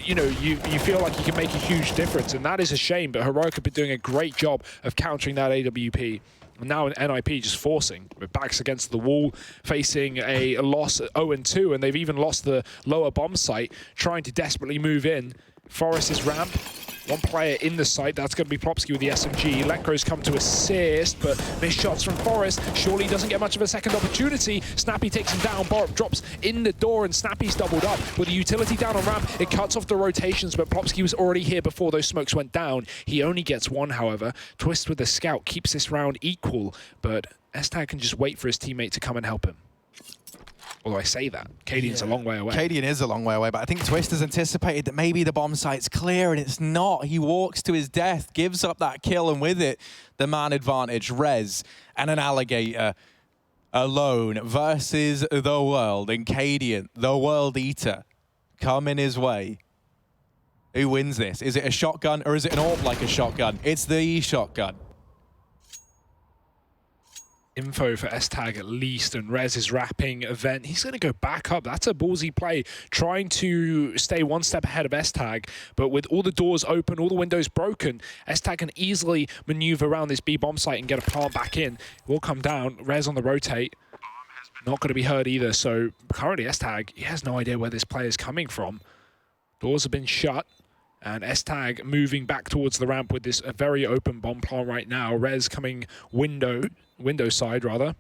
you know, you feel like he can make a huge difference. And that is a shame, but Heroic have been doing a great job of countering that AWP. Now an NIP just forcing, with backs against the wall, facing a loss at 0-2, and they've even lost the lower bomb site, trying to desperately move in. Forest's ramp, one player in the site, that's going to be Plopsky with the SMG. Lekro's come to assist, but missed shots from Forest. Surely doesn't get much of a second opportunity. Snappy takes him down, Borup drops in the door, and Snappy's doubled up. With the utility down on ramp, it cuts off the rotations, but Plopsky was already here before those smokes went down. He only gets one, however. Twist with the scout keeps this round equal, but Estag can just wait for his teammate to come and help him. Although I say that, Cadian's a long way away. Cadian is a long way away, but I think Twist has anticipated that maybe the bomb site's clear, and it's not. He walks to his death, gives up that kill, and with it, the man advantage. Rez and an Alligator alone versus the world, and Cadian, the World Eater, coming his way. Who wins this? Is it a shotgun, or is it an AWP like a shotgun? It's the shotgun. info for S-Tag at least, and Rez is wrapping event. He's going to go back up. That's a ballsy play, trying to stay one step ahead of S-Tag, but with all the doors open, all the windows broken, S-Tag can easily maneuver around this B bomb site and get a plant back in. Will come down. Rez on the rotate. Not going to be heard either, so currently S-Tag, he has no idea where this player is coming from. Doors have been shut, and S-Tag moving back towards the ramp with this very open bomb plant right now. Rez coming window side, rather.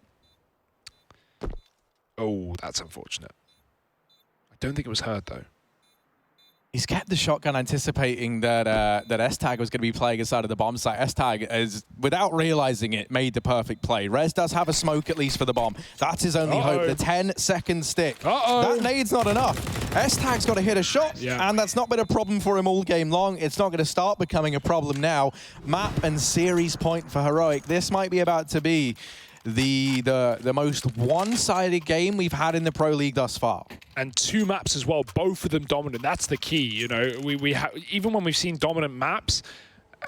Oh, that's unfortunate. I don't think it was heard, though. He's kept the shotgun anticipating that that S-Tag was going to be playing inside of the bomb site. S-Tag is, without realizing it, made the perfect play. Rez does have a smoke at least for the bomb. That's his only hope. The 10-second stick. That nade's not enough. S-Tag's got to hit a shot, and that's not been a problem for him all game long. It's not going to start becoming a problem now. Map and series point for Heroic. This might be about to be the most one-sided game we've had in the Pro League thus far. And 2 maps as well, both of them dominant. That's the key, you know. We even when we've seen dominant maps,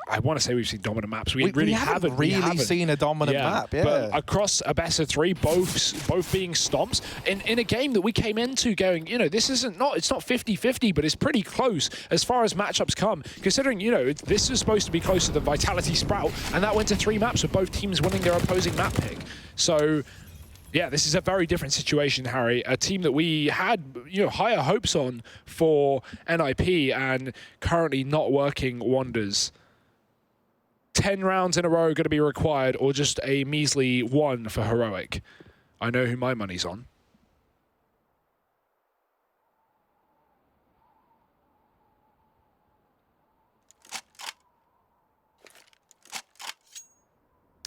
I want to say we've seen dominant maps. We really haven't seen a dominant map. Yeah. But across a best of 3, both being stomps in a game that we came into going, you know, this it's not 50-50, but it's pretty close as far as matchups come. Considering, you know, this is supposed to be closer than Vitality Sprout, and that went to 3 maps with both teams winning their opposing map pick. So yeah, this is a very different situation, Harry. A team that we had, you know, higher hopes on for NIP, and currently not working wonders. 10 rounds in a row going to be required, or just a measly 1 for Heroic. I know who my money's on.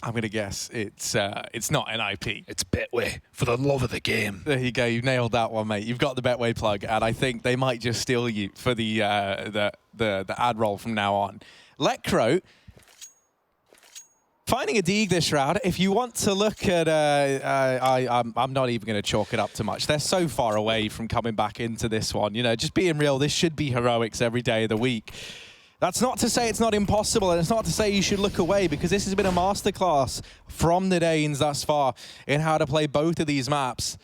I'm going to guess it's not NIP. It's Betway, for the love of the game. There you go. You nailed that one, mate. You've got the Betway plug, and I think they might just steal you for the ad roll from now on. Lecro finding a dig this round. If you want to look at, I'm not even going to chalk it up too much. They're so far away from coming back into this one. You know, just being real, this should be Heroics every day of the week. That's not to say it's not impossible, and it's not to say you should look away, because this has been a masterclass from the Danes thus far in how to play both of these maps.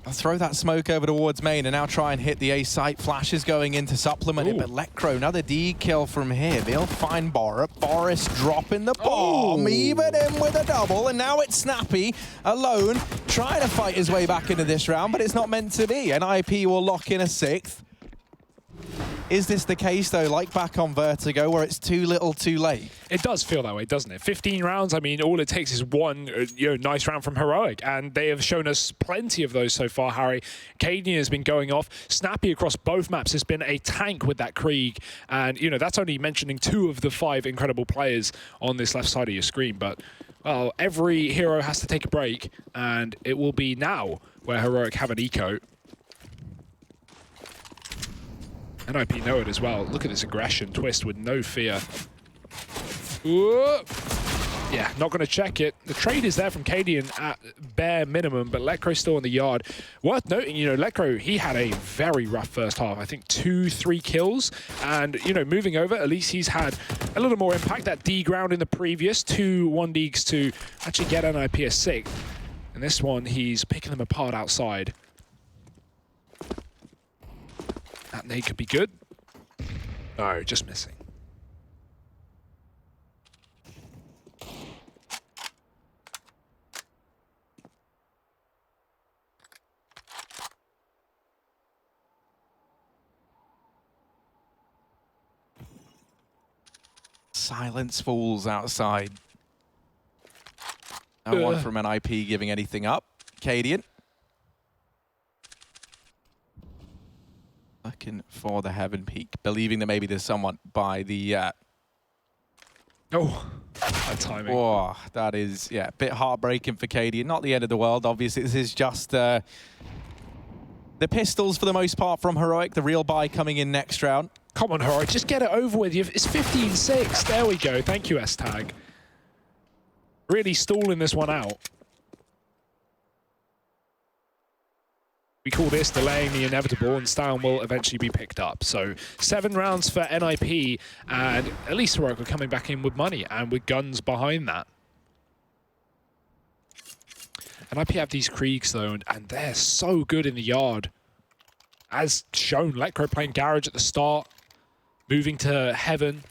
I'll throw that smoke over towards main and now try and hit the A site. Flash is going in to supplement it, but Lecro, another D kill from here. They'll find Borup. Boris dropping the bomb, even in with a double, and now it's Snappy alone, trying to fight his way back into this round, but it's not meant to be. NIP will lock in a 6th. Is this the case, though, like back on Vertigo, where it's too little too late? It does feel that way, doesn't it? 15 rounds, I mean, all it takes is one nice round from Heroic, and they have shown us plenty of those so far, Harry. Cadian has been going off. Snappy across both maps has been a tank with that Krieg, and, you know, that's only mentioning 2 of the 5 incredible players on this left side of your screen, but, well, every hero has to take a break, and it will be now where Heroic have an eco. NIP know it as well. Look at this aggression. Twist with no fear. Ooh. Yeah, not going to check it. The trade is there from Cadian at bare minimum, but Lecro's still in the yard. Worth noting, you know, Lecro, he had a very rough first half. I think 2-3 kills. And, you know, moving over, at least he's had a little more impact. That D ground in the previous 2 1-digs to actually get NIP a 6th. And this one, he's picking them apart outside. That nade could be good. No, just missing. Silence falls outside. No one from NIP giving anything up. Cadian. Looking for the Heaven Peak, believing that maybe there's someone by the... Oh, that timing. Oh, that is, yeah, a bit heartbreaking for Cadian. Not the end of the world, obviously. This is just the pistols, for the most part, from Heroic. The real buy coming in next round. Come on, Heroic, just get it over with. It's 15-6. There we go. Thank you, S-Tag. Really stalling this one out. We call this delaying the inevitable, and Stown will eventually be picked up. So 7 rounds for NIP, and at least Heroic are coming back in with money and with guns behind that. NIP have these Kriegs though, and they're so good in the yard. As shown, Letcro playing Garage at the start, moving to Heaven.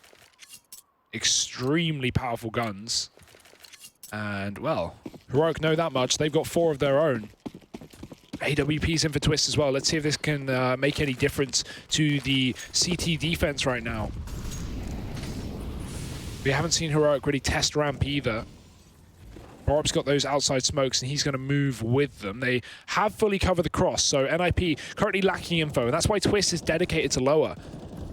Extremely powerful guns. And, well, Heroic know that much. They've got 4 of their own. AWP's in for Twist as well. Let's see if this can make any difference to the CT defense right now. We haven't seen Heroic really test ramp either. Borup's got those outside smokes, and he's going to move with them. They have fully covered the cross, so NIP currently lacking info, and that's why Twist is dedicated to lower.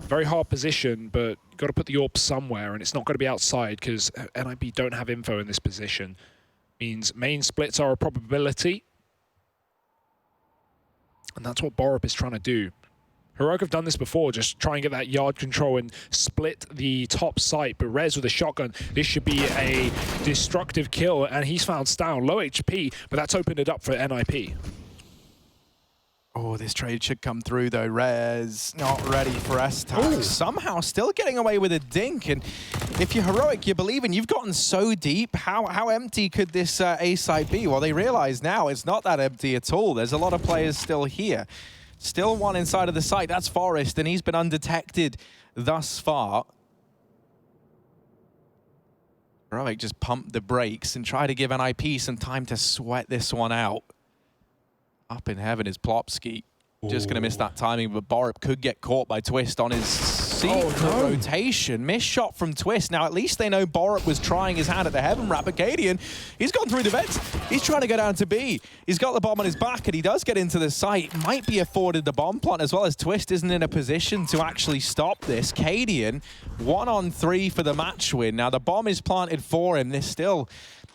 Very hard position, but got to put the AWP somewhere, and it's not going to be outside because NIP don't have info in this position. Means main splits are a probability, and that's what Borup is trying to do. Heroic have done this before, just try and get that yard control and split the top site, but Rez with a shotgun, this should be a destructive kill, and he's found Stown, low HP, but that's opened it up for NIP. Oh, this trade should come through though. Rez not ready for S-Tag. Somehow still getting away with a dink, and if you're Heroic, you believe in, you've gotten so deep. How empty could this A site be? Well, they realize now it's not that empty at all. There's a lot of players still here. Still one inside of the site, that's Forest, and he's been undetected thus far. Heroic just pumped the brakes and try to give NIP some time to sweat this one out. Up in Heaven is Plopsky. Just going to miss that timing, but Borup could get caught by Twist on his secret rotation. Missed shot from Twist. Now, at least they know Borup was trying his hand at the Heaven wrap. Acadian, he's gone through the vents. He's trying to go down to B. He's got the bomb on his back, and he does get into the site. Might be afforded the bomb plant, as well as Twist isn't in a position to actually stop this. Acadian, 1-on-3 for the match win. Now, the bomb is planted for him. This still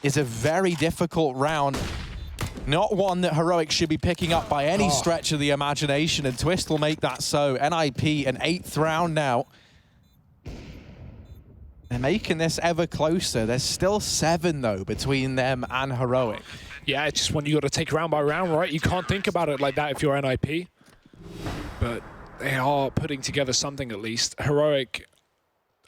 is a very difficult round. Not one that Heroic should be picking up by any stretch of the imagination, and Twist will make that so. NIP, an 8th round now. They're making this ever closer. There's still 7, though, between them and Heroic. Yeah, it's just when you got to take round by round, right? You can't think about it like that if you're NIP. But they are putting together something at least. Heroic,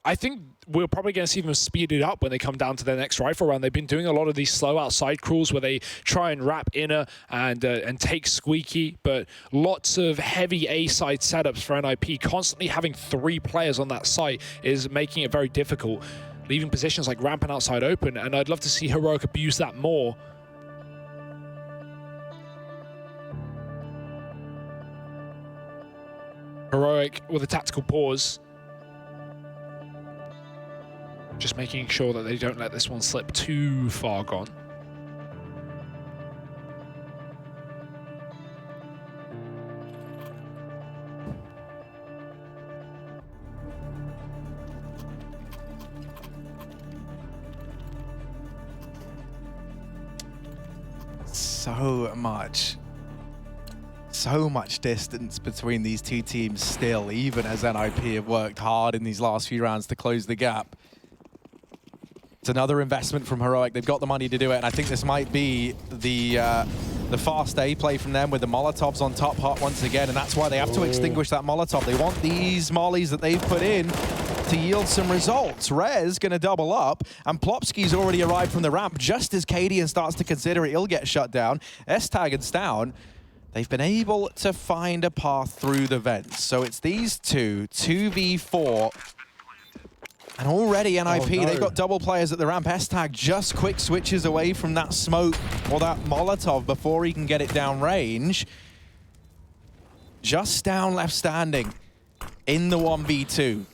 I think we're probably going to see them speed it up when they come down to their next rifle round. They've been doing a lot of these slow outside crawls where they try and wrap inner and take squeaky, but lots of heavy A-side setups for NIP. Constantly having 3 players on that site is making it very difficult, leaving positions like ramping outside open, and I'd love to see Heroic abuse that more. Heroic with a tactical pause. Just making sure that they don't let this one slip too far gone. So much distance between these two teams still, even as NIP have worked hard in these last few rounds to close the gap. It's another investment from Heroic. They've got the money to do it, and I think this might be the fast A play from them with the Molotovs on top hot once again, and that's why they have to extinguish that Molotov. They want these mollies that they've put in to yield some results. Rez going to double up, and Plopsky's already arrived from the ramp. Just as Cadian starts to consider it, he'll get shut down. S-Tag and Stown, they've been able to find a path through the vents. So it's these two, 2v4. And already NIP, they've got double players at the ramp. S-Tag just quick switches away from that smoke or that Molotov before he can get it down range. Just Stown left standing in the 1v2.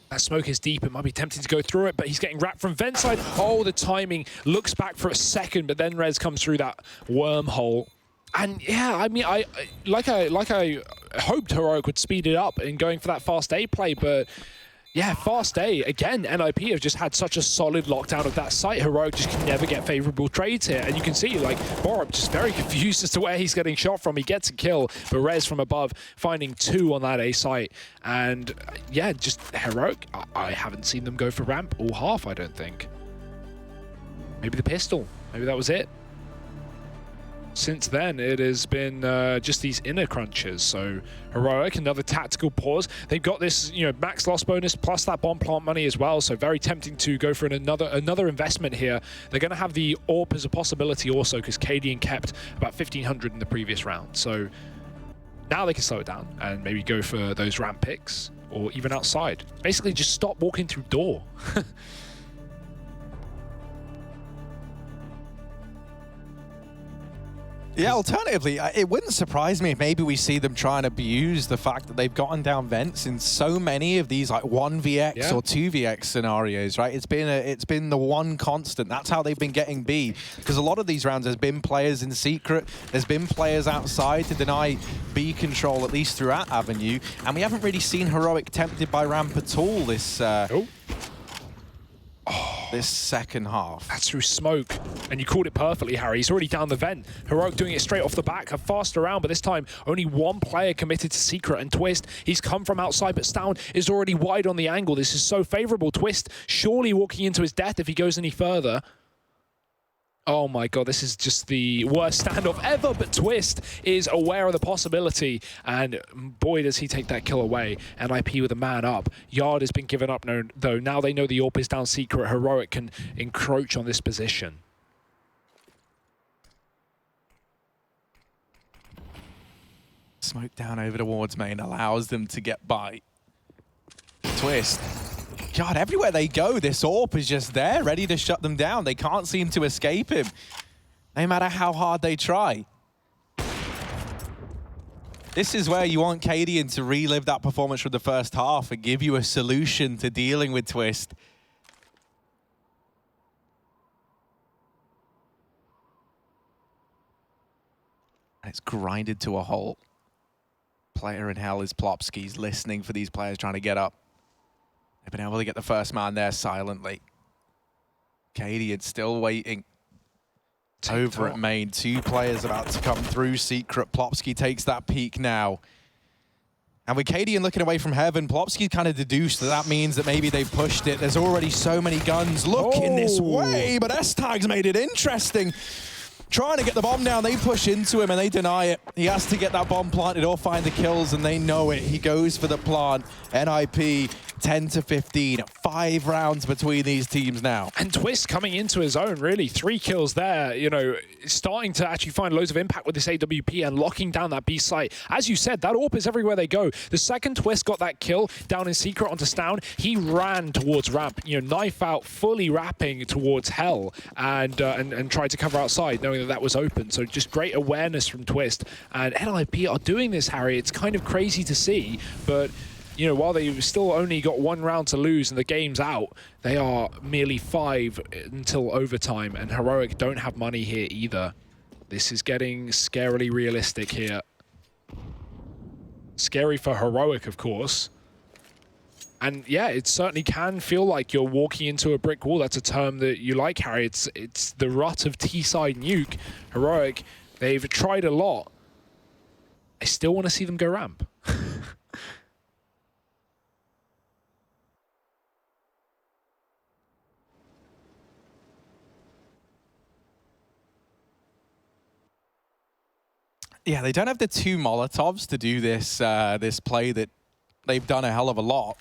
That smoke is deep. It might be tempting to go through it, but he's getting wrapped from vent side. Oh, the timing. Looks back for a second, but then Rez comes through that wormhole. And yeah, I mean, I hoped Heroic would speed it up in going for that fast A play, but yeah, fast A. Again, NIP have just had such a solid lockdown of that site. Heroic just can never get favorable trades here. And you can see, like, Borup just very confused as to where he's getting shot from. He gets a kill, but Rez from above finding 2 on that A site. And yeah, just Heroic, I haven't seen them go for ramp all half, I don't think. Maybe the pistol. Maybe that was it. since then, it has been just these inner crunches. So Heroic, another tactical pause. They've got this, max loss bonus plus that bomb plant money as well. So very tempting to go for another investment here. They're going to have the AWP as a possibility also because Cadian kept about 1,500 in the previous round. So now they can slow it down and maybe go for those ramp picks or even outside. Basically, just stop walking through door. Yeah, alternatively, it wouldn't surprise me if maybe we see them try and abuse the fact that they've gotten down vents in so many of these like 1vx or 2vx scenarios, right? It's been the one constant. That's how they've been getting B. Because a lot of these rounds, there's been players in secret, there's been players outside to deny B control, at least throughout Avenue, and we haven't really seen Heroic tempted by ramp at all this this second half. That's through smoke. And you called it perfectly, Harry. He's already down the vent. Heroic doing it straight off the back, a faster round, but this time only one player committed to Secret and Twist. He's come from outside, but Stown is already wide on the angle. This is so favorable. Twist surely walking into his death if he goes any further. Oh my god, this is just the worst standoff ever, but Twist is aware of the possibility, and boy does he take that kill away. NIP with a man up. Yard has been given up though. Now they know the AWP is down Secret. Heroic can encroach on this position. Smoke down over towards main allows them to get by. Twist. God, everywhere they go, this AWP is just there, ready to shut them down. They can't seem to escape him, no matter how hard they try. This is where you want Cadian to relive that performance from the first half and give you a solution to dealing with Twist. And it's grinded to a halt. Player in hell is Plopsky. He's listening for these players trying to get up. They've been able to get the first man there silently. Cadian still waiting. Over at main. Two players about to come through Secret. Plopsky takes that peek now. And with Cadian looking away from heaven, Plopsky kind of deduced that means that maybe they've pushed it. There's already so many guns looking this way, but S-Tag's made it interesting. Trying to get the bomb down, they push into him and they deny it. He has to get that bomb planted or find the kills, and they know it. He goes for the plant. NIP 10 to 15, 5 rounds between these teams now. And Twist coming into his own, really. 3 kills there, starting to actually find loads of impact with this AWP and locking down that B site. As you said, that AWP is everywhere they go. The second Twist got that kill down in Secret onto Stown, he ran towards ramp, knife out, fully wrapping towards Hell, and tried to cover outside, knowing that was open. So just great awareness from Twist. And NIP are doing this, Harry. It's kind of crazy to see, but while they've still only got 1 round to lose and the game's out, they are merely 5 until overtime, and Heroic don't have money here either. This is getting scarily realistic here. Scary for Heroic, of course. And yeah, it certainly can feel like you're walking into a brick wall. That's a term that you like, Harry. It's the rut of T-side Nuke. Heroic, they've tried a lot. I still want to see them go ramp. Yeah, they don't have the 2 Molotovs to do this this play that they've done a hell of a lot.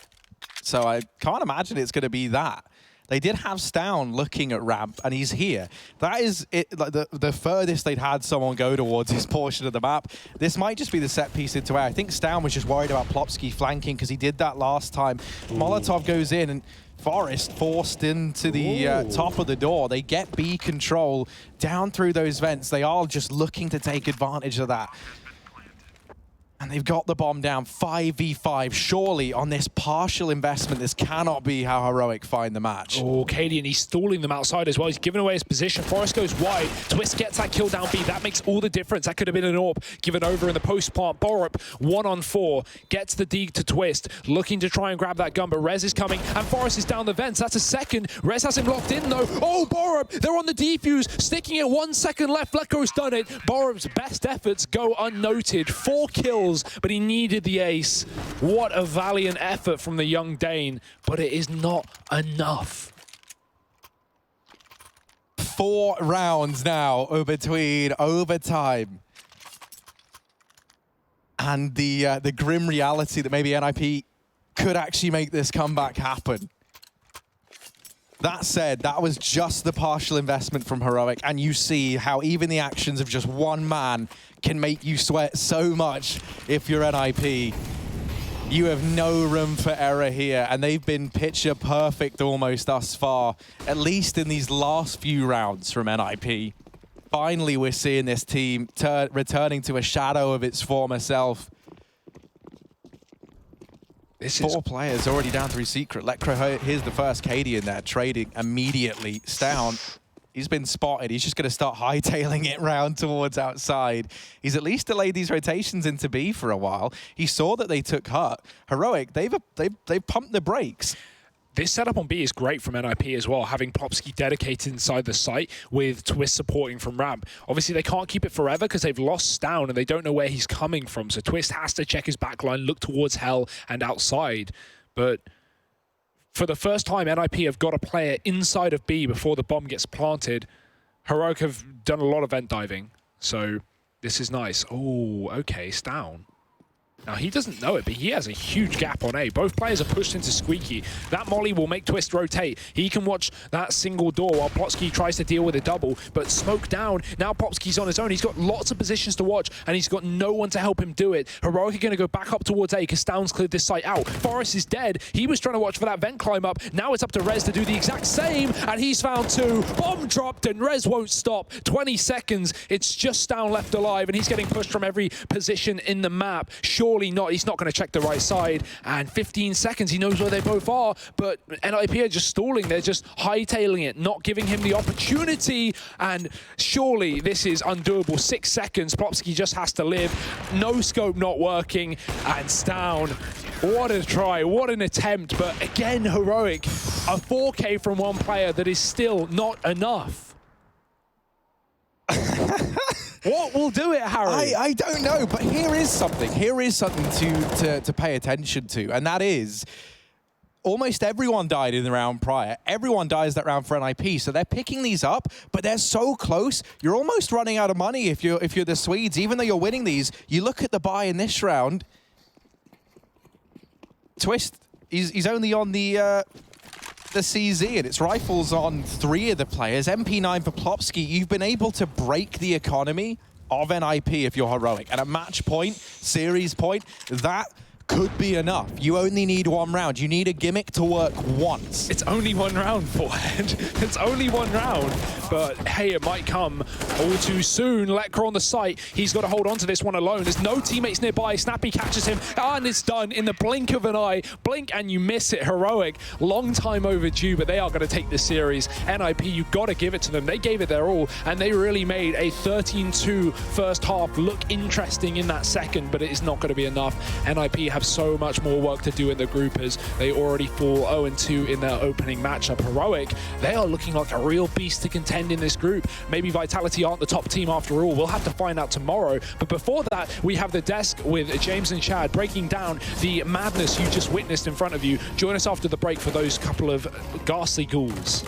So I can't imagine it's going to be that. They did have Stown looking at ramp, and he's here. That is it, like the furthest they'd had someone go towards this portion of the map. This might just be the set piece into air. I think Stown was just worried about Plopsky flanking because he did that last time. Ooh. Molotov goes in, and Forest forced into the top of the door. They get B control down through those vents. They are just looking to take advantage of that. And they've got the bomb down, 5v5. Surely on this partial investment, this cannot be how Heroic find the match. Oh, Cadian, he's stalling them outside as well. He's giving away his position. Forest goes wide. Twist gets that kill down B. That makes all the difference. That could have been an AWP given over in the post plant. Borup, 1-on-4, gets the D to Twist, looking to try and grab that gun, but Rez is coming, and Forest is down the vents. That's a second. Rez has him locked in, though. Oh, Borup, they're on the defuse, sticking it 1 second left. Lecko's done it. Borup's best efforts go unnoted. 4 kills. But he needed the ace. What a valiant effort from the young Dane, but it is not enough. 4 rounds now between overtime and the grim reality that maybe NIP could actually make this comeback happen. That said, that was just the partial investment from Heroic, and you see how even the actions of just one man can make you sweat so much if you're NIP. You have no room for error here, and they've been picture perfect almost thus far, at least in these last few rounds from NIP. Finally, we're seeing this team returning to a shadow of its former self. This is 4 players already down through Secret. Lecro, here's the first KD in there, trading immediately. Stown, he's been spotted. He's just going to start hightailing it round towards outside. He's at least delayed these rotations into B for a while. He saw that they took hut. Heroic, they've pumped the brakes. This setup on B is great from NIP as well, having Plopsky dedicated inside the site with Twist supporting from ramp. Obviously, they can't keep it forever because they've lost Stown and they don't know where he's coming from. So Twist has to check his backline, look towards Hell and outside. But for the first time, NIP have got a player inside of B before the bomb gets planted. Heroic have done a lot of vent diving, so this is nice. Oh, okay, Stown. Now, he doesn't know it, but he has a huge gap on A. Both players are pushed into Squeaky. That molly will make Twist rotate. He can watch that single door while Plopsky tries to deal with a double, but smoke down. Now Plopsky's on his own. He's got lots of positions to watch, and he's got no one to help him do it. Heroic are going to go back up towards A because Stown's cleared this site out. Forest is dead. He was trying to watch for that vent climb up. Now it's up to Rez to do the exact same, and he's found 2. Bomb dropped, and Rez won't stop. 20 seconds. It's just Stown left alive, and he's getting pushed from every position in the map. Surely not. He's not going to check the right side. And 15 seconds, he knows where they both are, but NIP are just stalling. They're just hightailing it, not giving him the opportunity, and surely this is undoable. 6 seconds, Plopsky just has to live. No scope not working, and Stown, what a try, what an attempt, but again, Heroic, a 4K from one player that is still not enough. What will do it, Harry? I don't know, but here is something. Here is something to pay attention to, and that is almost everyone died in the round prior. Everyone dies that round for NIP, so they're picking these up, but they're so close. You're almost running out of money if you're the Swedes, even though you're winning these. You look at the buy in this round. Twist, he's only on the CZ, and it's rifles on 3 of the players. MP9 for Plopsky. You've been able to break the economy of NIP if you're Heroic. And a match point, series point, that could be enough. You only need 1 round. You need a gimmick to work once. It's only 1 round, Forehead. It's only 1 round, but hey, it might come all too soon. Lecro on the site. He's got to hold on to this one alone. There's no teammates nearby. Snappy catches him, and it's done in the blink of an eye. Blink and you miss it. Heroic, long time overdue, but they are going to take this series. NIP, you got to give it to them. They gave it their all, and they really made a 13-2 first half look interesting in that second, but it is not going to be enough. NIP have so much more work to do in the group as they already fall 0-2 in their opening matchup. Heroic, they are looking like a real beast to contend in this group. Maybe Vitality aren't the top team after all. We'll have to find out tomorrow. But before that, we have the desk with James and Chad breaking down the madness you just witnessed in front of you. Join us after the break for those couple of ghastly ghouls.